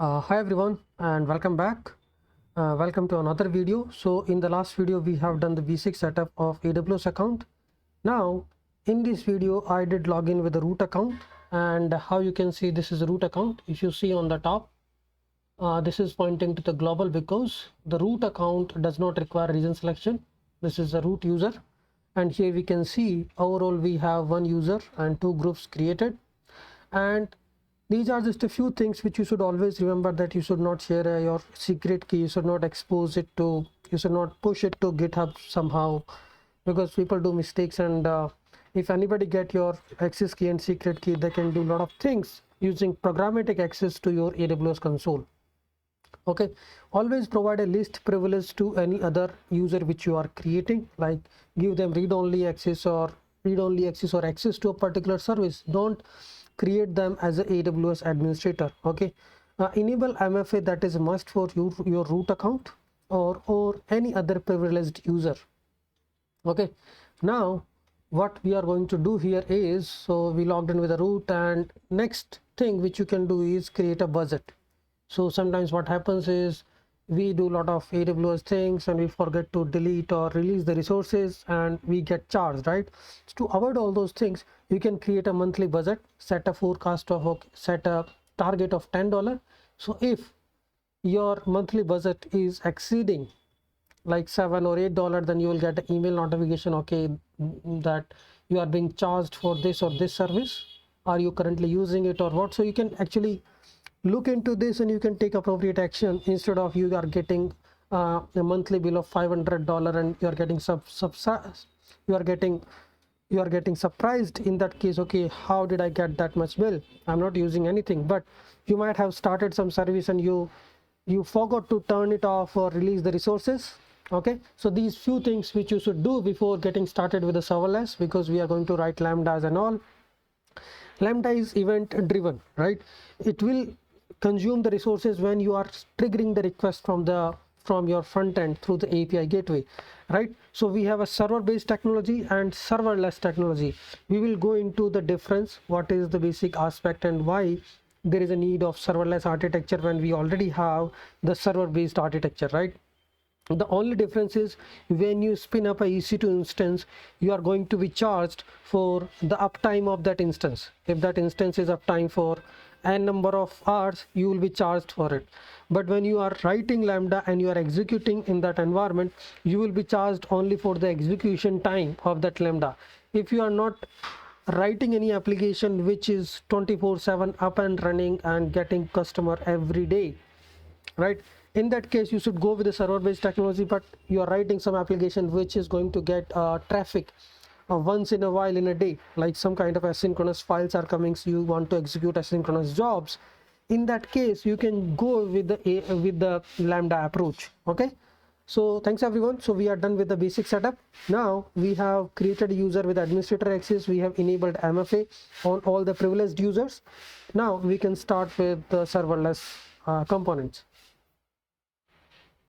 Hi everyone and welcome back. Welcome to another video. So in the last video we have done the basic setup of AWS account. Now in this video I did log in with the root account, and how you can see this is a root account. If you see on the top, this is pointing to the global because the root account does not require region selection. This is a root user, and here we can see overall we have one user and two groups created. And these are just a few things which you should always remember, that you should not share your secret key, you should not expose it to, you should not push it to GitHub somehow, because people do mistakes, and if anybody get your access key and secret key, they can do a lot of things using programmatic access to your AWS console. Okay, always provide a least privilege to any other user which you are creating, like give them read-only access or access to a particular service. Don't create them as a AWS administrator. Okay, enable MFA, that is a must for your root account or any other privileged user. Okay, now what we are going to do here is, so we logged in with a root, and next thing which you can do is create a budget. So sometimes what happens is we do a lot of AWS things and we forget to delete or release the resources and we get charged, right? So to avoid all those things, you can create a monthly budget, set a set a target of $10. So if your monthly budget is exceeding like $7 or $8, then you will get an email notification, okay, that you are being charged for this or this service. Are you currently using it or what? So you can actually look into this and you can take appropriate action, instead of you are getting a monthly bill of $500 and you are getting you are getting surprised in that case. Okay, how did I get that much bill? I'm not using anything. But you might have started some service and you forgot to turn it off or release the resources. Okay, so these few things which you should do before getting started with the serverless, because we are going to write lambdas and all. Lambda is event driven, right? It will consume the resources when you are triggering the request from your front end through the API gateway, right? So we have a server based technology and serverless technology. We will go into the difference, what is the basic aspect and why there is a need of serverless architecture when we already have the server based architecture, right? The only difference is when you spin up a EC2 instance, you are going to be charged for the uptime of that instance. If that instance is uptime for n number of hours, you will be charged for it. But when you are writing lambda and you are executing in that environment, you will be charged only for the execution time of that lambda. If you are not writing any application which is 24/7 up and running and getting customer every day, right, in that case you should go with the server based technology. But you are writing some application which is going to get traffic once in a while in a day, like some kind of asynchronous files are coming, so you want to execute asynchronous jobs. In that case you can go with the lambda approach. Okay, so thanks everyone. So we are done with the basic setup. Now we have created a user with administrator access, we have enabled MFA on all the privileged users. Now we can start with the serverless components.